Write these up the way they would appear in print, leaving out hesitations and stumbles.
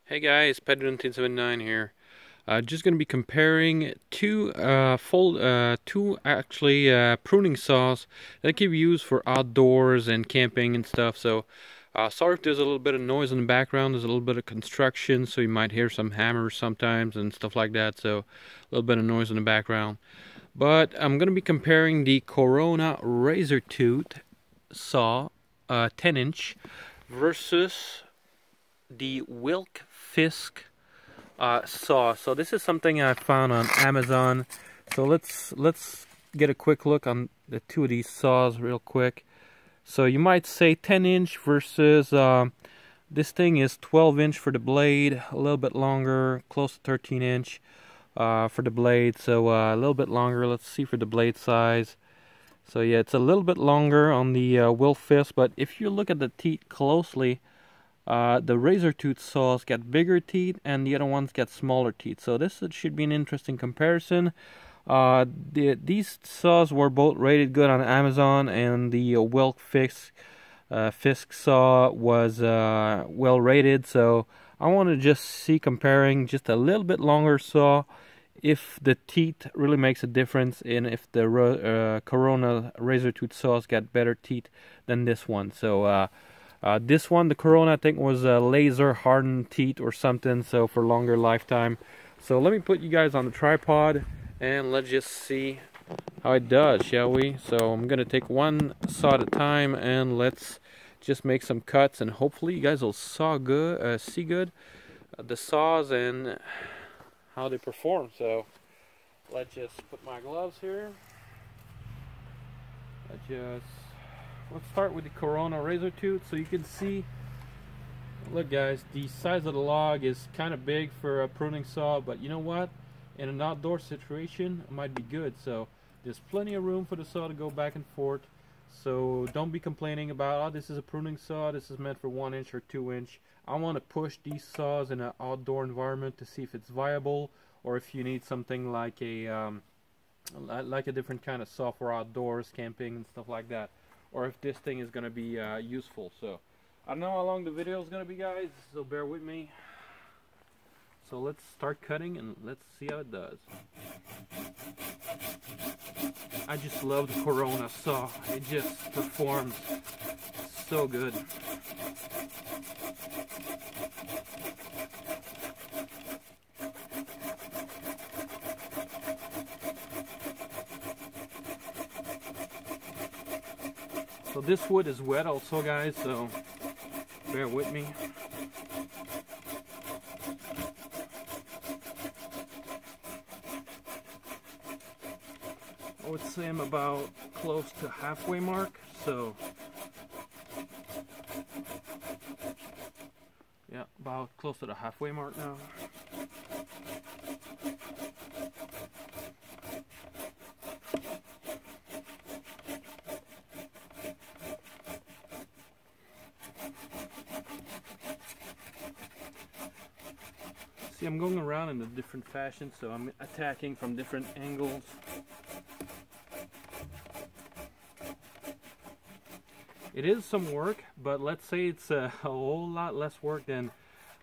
Hey guys, Pedro1979 here. Just going to be comparing two pruning saws that can be used for outdoors and camping and stuff. So sorry if there's a little bit of noise in the background. There's a little bit of construction, so you might hear some hammers sometimes and stuff like that. So a little bit of noise in the background. But I'm going to be comparing the Corona razor tooth saw, 10-inch, versus the WilFiks saw. So this is something I found on Amazon. So let's get a quick look on the two of these saws real quick. So you might say 10-inch versus this thing is 12-inch for the blade, a little bit longer, close to 13-inch for the blade. So a little bit longer. Let's see for the blade size. So yeah, it's a little bit longer on the WilFiks, but if you look at the teeth closely, the razor tooth saws get bigger teeth and the other ones get smaller teeth. So this should be an interesting comparison. These saws were both rated good on Amazon, and the WilFiks Fisk saw was well rated. So I want to just see, comparing just a little bit longer saw, if the teeth really makes a difference, and if the Corona razor tooth saws get better teeth than this one. So this one, the Corona, I think, was a laser hardened teeth or something, so for longer lifetime. So let me put you guys on the tripod and let's just see how it does, shall we? So I'm gonna take one saw at a time and let's just make some cuts, and hopefully you guys will see good the saws and how they perform. So let's just put my gloves here. Let's start with the Corona razor tooth. So you can see, look guys, the size of the log is kind of big for a pruning saw, but you know what? In an outdoor situation, it might be good. So there's plenty of room for the saw to go back and forth. So don't be complaining about, oh, this is a pruning saw, this is meant for 1-inch or 2-inch. I want to push these saws in an outdoor environment to see if it's viable, or if you need something like a different kind of saw for outdoors, camping and stuff like that, or if this thing is going to be useful. So I don't know how long the video is going to be, guys, so bear with me. So let's start cutting and let's see how it does. I just love the Corona saw. It just performs so good. So this wood is wet also, guys, so bear with me. I would say I'm about close to halfway mark, so yeah, about close to the halfway mark now. See, I'm going around in a different fashion, so I'm attacking from different angles. It is some work, but let's say it's a whole lot less work than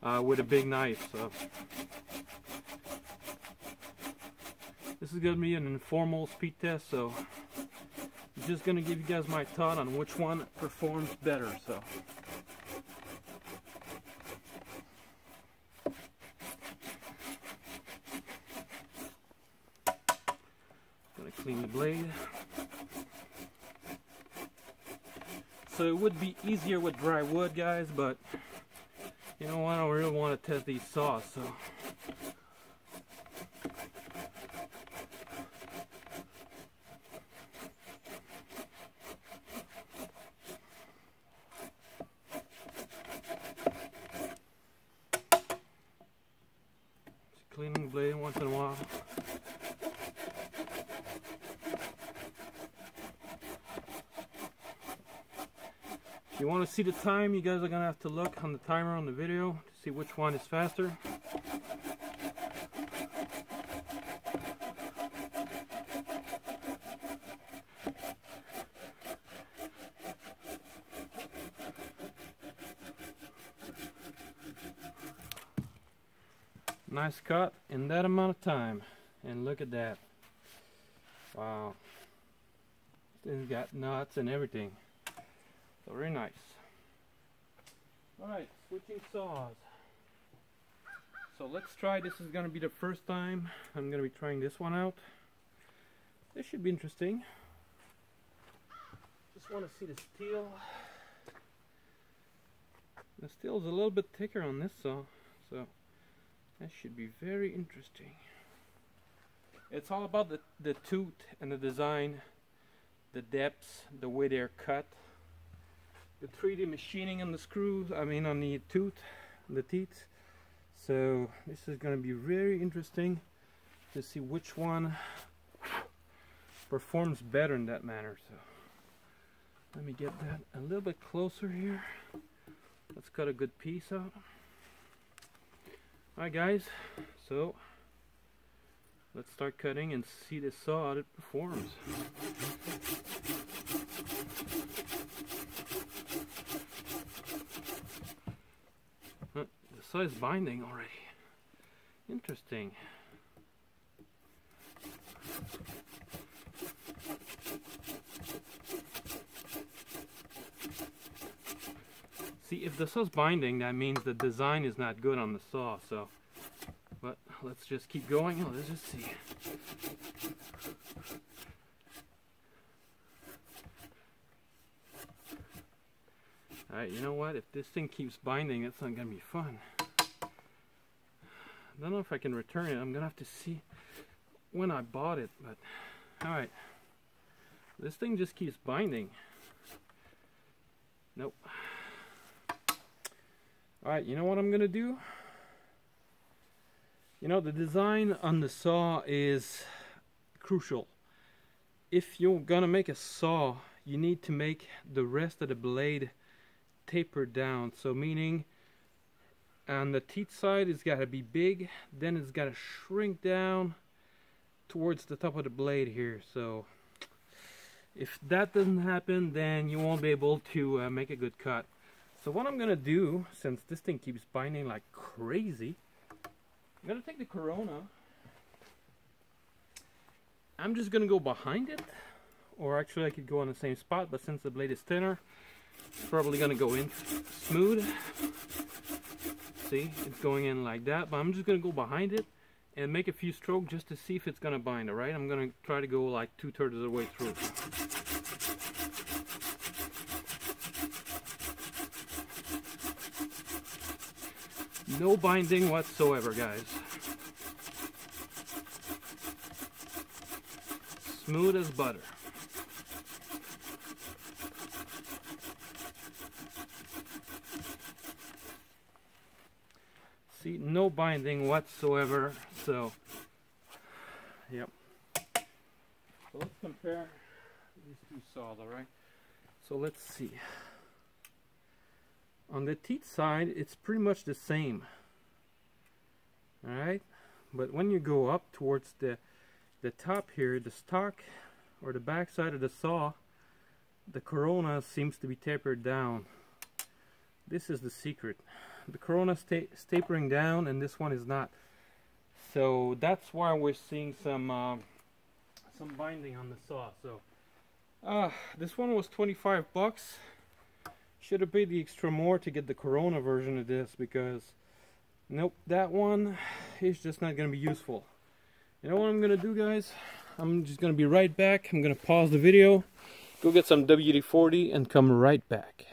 with a big knife. So this is going to be an informal speed test, so I'm just going to give you guys my thought on which one performs better. So going to clean the blade. So it would be easier with dry wood, guys, but you know what, I don't really want to test these saws, so just cleaning the blade once in a while. If you want to see the time, you guys are going to have to look on the timer on the video to see which one is faster. Nice cut in that amount of time. And look at that. Wow. It's got nuts and everything. So very nice. Alright, switching saws. So let's try, this is going to be the first time I'm going to be trying this one out. This should be interesting. Just want to see the steel. The steel is a little bit thicker on this saw, so that should be very interesting. It's all about the tooth and the design, the depths, the way they're cut, the 3D machining on the screws, I mean on the tooth, the teeth. So this is going to be very interesting to see which one performs better in that manner. So let me get that a little bit closer here. Let's cut a good piece out. Alright guys, so let's start cutting and see the saw how it performs. The saw is binding already. Interesting. See, if the saw's binding, that means the design is not good on the saw, so. But let's just keep going. Let's just see. Alright, you know what? If this thing keeps binding, it's not going to be fun. I don't know if I can return it. I'm going to have to see when I bought it. But alright. This thing just keeps binding. Nope. Alright, you know what I'm going to do? You know, the design on the saw is crucial. If you're going to make a saw, you need to make the rest of the blade taper down. So meaning on the teeth side it's got to be big, then it's got to shrink down towards the top of the blade here. So if that doesn't happen, then you won't be able to make a good cut. So what I'm gonna do, since this thing keeps binding like crazy, I'm gonna take the Corona. I'm just gonna go behind it, or actually I could go on the same spot, but since the blade is thinner, it's probably gonna go in smooth. See, it's going in like that, but I'm just gonna go behind it and make a few strokes just to see if it's gonna bind. All right, I'm gonna try to go like 2/3 of the way through. No binding whatsoever, guys. Smooth as butter. See, no binding whatsoever. So, yep. So let's compare these two saws, alright? So let's see. On the teeth side, it's pretty much the same. Alright? But when you go up towards the top here, the stock or the back side of the saw, the Corona seems to be tapered down. This is the secret. The Corona is tapering down and this one is not. So that's why we're seeing some binding on the saw. So this one was 25 bucks. Should have paid the extra more to get the Corona version of this, because nope, that one is just not going to be useful. You know what I'm going to do, guys? I'm just going to be right back. I'm going to pause the video, go get some WD-40 and come right back.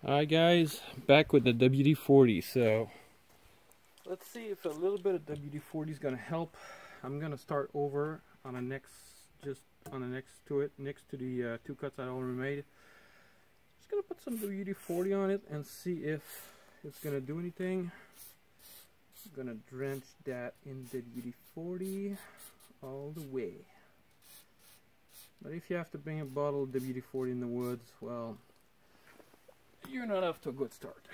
Alright guys, back with the WD-40. So let's see if a little bit of WD-40 is going to help. I'm going to start over on the next, just on the next to it, next to the two cuts I already made. Just gonna put some WD-40 on it and see if it's gonna do anything. I'm gonna drench that in WD-40 all the way. But if you have to bring a bottle of WD-40 in the woods, well, you're not off to a good start.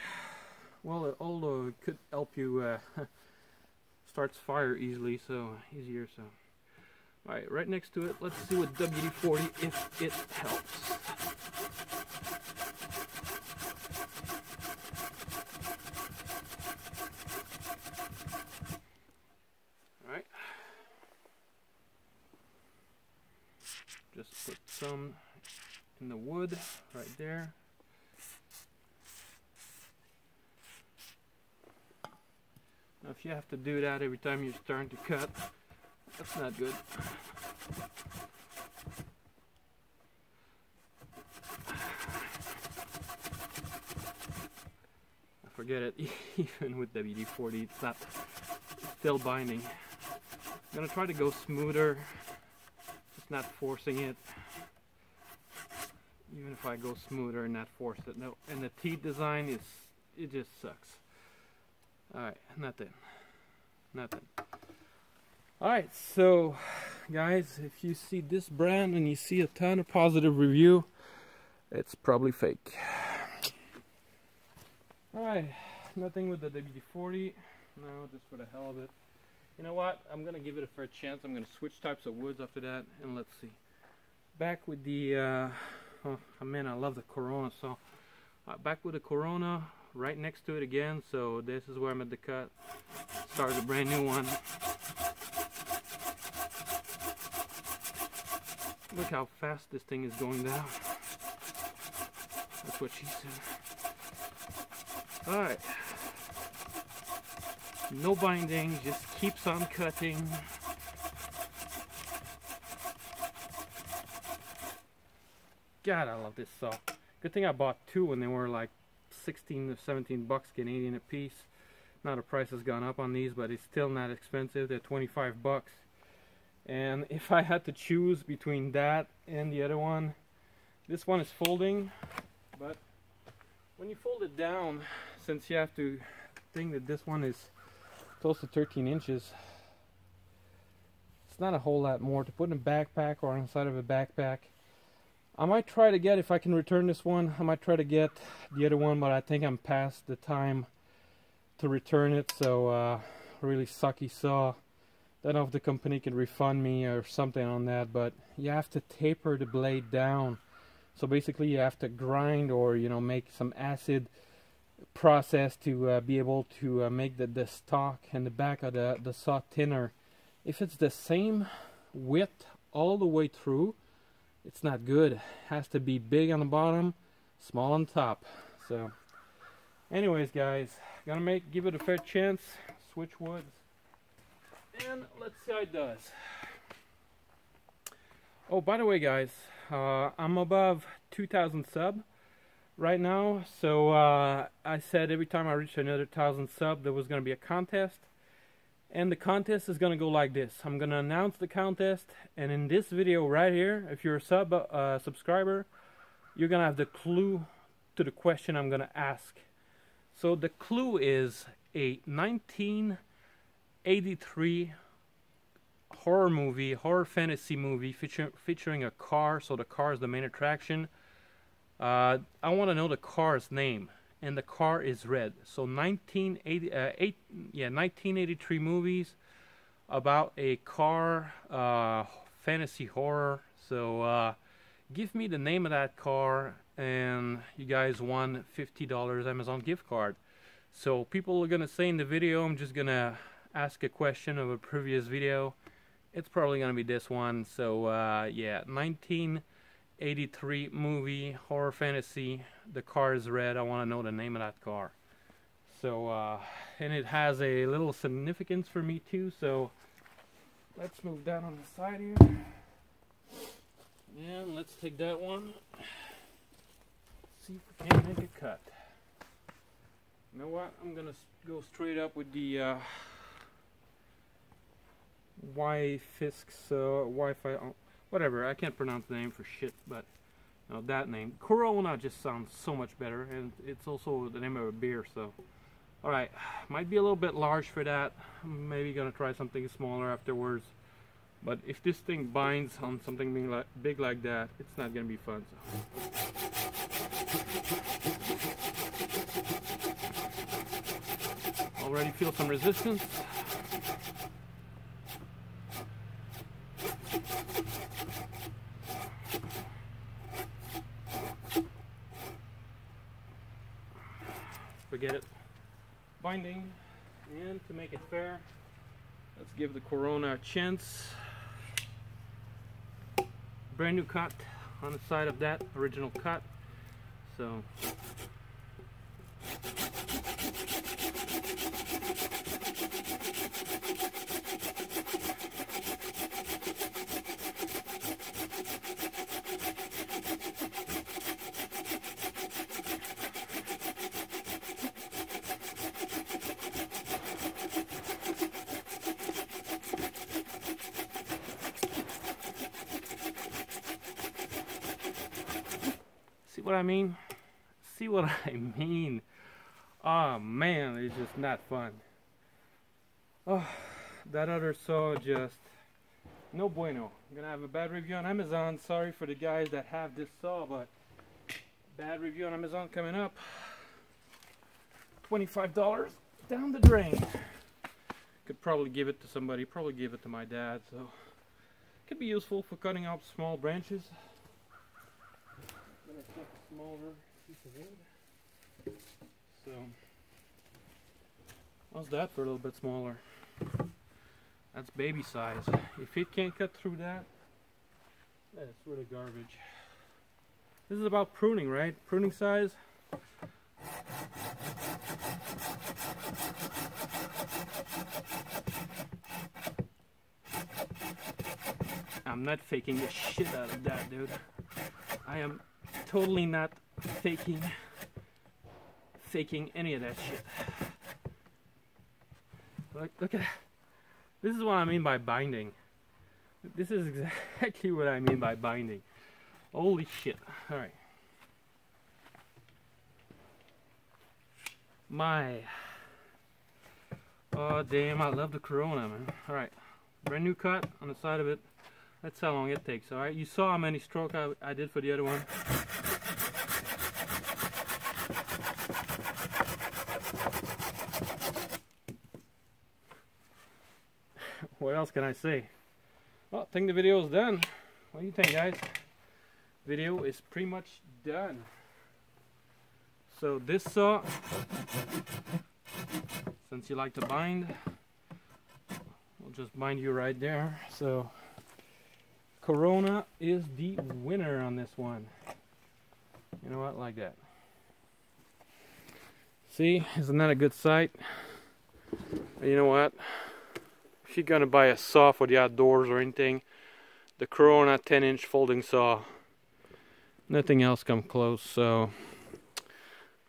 Well, although it could help you starts fire easily, so easier. So, all right, right next to it, let's see what WD-40 if it helps. some in the wood right there. Now if you have to do that every time you're starting to cut, that's not good. Forget it, even with WD-40 it's still binding. I'm gonna try to go smoother, just not forcing it. Even if I go smoother and not force it. No, and the teeth design it just sucks. Alright, nothing. Alright, so guys, if you see this brand and you see a ton of positive review, it's probably fake. Alright, nothing with the WD-40. No, just for the hell of it. You know what? I'm gonna give it a fair chance. I'm gonna switch types of woods after that, and let's see. Back with the oh man, I love the Corona. So back with the Corona, right next to it again. So this is where I'm at the cut. Start a brand new one. Look how fast this thing is going down. That's what she said. Alright. No binding, just keeps on cutting. God, I love this saw. Good thing I bought two when they were like 16 or 17 bucks Canadian a piece. Now the price has gone up on these, but it's still not expensive. They're 25 bucks. And if I had to choose between that and the other one, this one is folding, but when you fold it down, since you have to think that this one is close to 13 inches, it's not a whole lot more to put in a backpack or inside of a backpack. I might try to get, if I can return this one, I might try to get the other one, but I think I'm past the time to return it. So really sucky saw. Don't know if the company can refund me or something on that, but you have to taper the blade down. So basically you have to grind or, you know, make some acid process to be able to make the stock and the back of the saw thinner. If it's the same width all the way through, it's not good. It has to be big on the bottom, small on top. So anyways guys, gonna give it a fair chance, switch woods, and let's see how it does. Oh, by the way guys, I'm above 2,000 sub right now, so I said every time I reach another 1,000 sub there was going to be a contest, and the contest is going to go like this. I'm going to announce the contest, and in this video right here, if you're a subscriber, you're going to have the clue to the question I'm going to ask. So the clue is a 1983 horror fantasy movie featuring a car. So the car is the main attraction. I want to know the car's name, and the car is red. So 1983 movies about a car, fantasy horror. So give me the name of that car, and you guys won $50 Amazon gift card. So people are gonna say in the video, I'm just gonna ask a question of a previous video. It's probably gonna be this one. So yeah, 1983 movie, horror fantasy, the car is red. I want to know the name of that car. So and it has a little significance for me too, so let's move that on the side here, and let's take that one, see if we can make a cut. You know what, I'm gonna go straight up with the WilFiks, Wi-Fi, whatever, I can't pronounce the name for shit, but you know, that name, Corona, just sounds so much better, and it's also the name of a beer. So alright, might be a little bit large for that. I'm maybe gonna try something smaller afterwards, but if this thing binds on something being big like that, it's not gonna be fun. So already feel some resistance. Forget it. Binding, and to make it fair, let's give the Corona a chance. Brand new cut, on the side of that original cut. So see what I mean? See what I mean? Oh man, it's just not fun. Oh, that other saw just no bueno. I'm gonna have a bad review on Amazon. Sorry for the guys that have this saw, but bad review on Amazon coming up. $25 down the drain. Could probably give it to somebody. Probably give it to my dad. So could be useful for cutting off small branches. Gonna take a smaller piece of wood. So how's that for a little bit smaller? That's baby size. If it can't cut through that, that's really garbage. This is about pruning, right? Pruning size. I'm not faking the shit out of that, dude. I am totally not faking any of that shit. Look at that. This is what I mean by binding. This is exactly what I mean by binding. Holy shit. Alright. Oh damn, I love the Corona, man. Alright. Brand new cut on the side of it. That's how long it takes. Alright, you saw how many strokes I did for the other one. What else can I say? Well, I think the video is done. What do you think, guys? Video is pretty much done. So this saw, since you like to bind, we'll just bind you right there. So Corona is the winner on this one. You know what? Like that. See, isn't that a good sight? You know what? If you're gonna buy a saw for the outdoors or anything, the Corona 10-inch folding saw, nothing else come close. So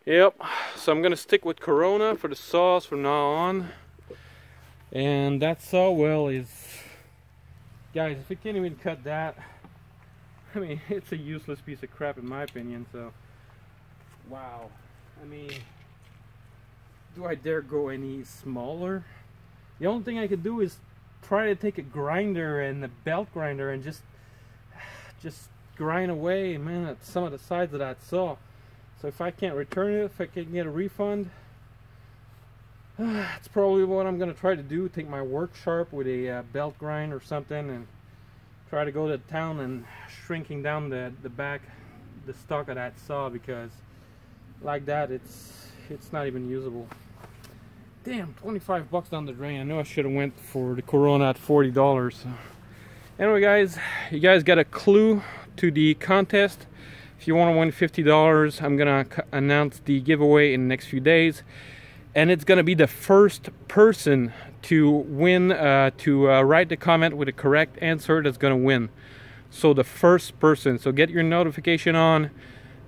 yep, so I'm gonna stick with Corona for the saws from now on. And that saw well is, guys, if it can't even cut that, I mean, it's a useless piece of crap in my opinion. So wow, I mean, do I dare go any smaller? The only thing I could do is try to take a grinder and a belt grinder and just grind away, man, at some of the sides of that saw. So if I can't return it, if I can get a refund, that's probably what I'm gonna try to do. Take my work sharp with a belt grind or something and try to go to town and shrinking down the stock of that saw, because like that it's not even usable. Damn, 25 bucks down the drain. I know I should have went for the Corona at $40. So. Anyway, guys, you guys got a clue to the contest. If you want to win $50, I'm gonna announce the giveaway in the next few days, and it's gonna be the first person to win, write the comment with the correct answer that's gonna win. So the first person. So get your notification on.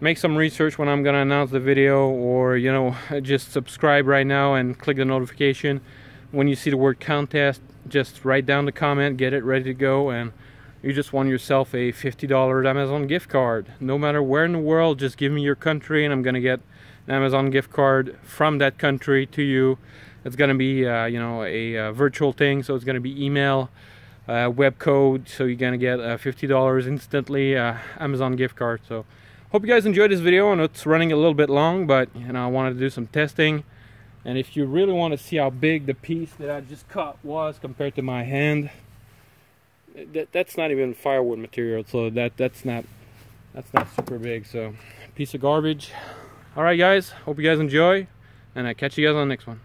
Make some research when I'm gonna announce the video, or you know, just subscribe right now and click the notification. When you see the word contest, just write down the comment, get it ready to go, and you just won yourself a $50 Amazon gift card. No matter where in the world, just give me your country and I'm gonna get an Amazon gift card from that country to you. It's gonna be you know, a virtual thing, so it's gonna be email, web code, so you're gonna get $50 instantly, Amazon gift card. So hope you guys enjoyed this video. I know it's running a little bit long, but you know, I wanted to do some testing. And if you really want to see how big the piece that I just cut was compared to my hand, that's not even firewood material, so that's not super big. So piece of garbage. All right, guys, hope you guys enjoy, and I catch you guys on the next one.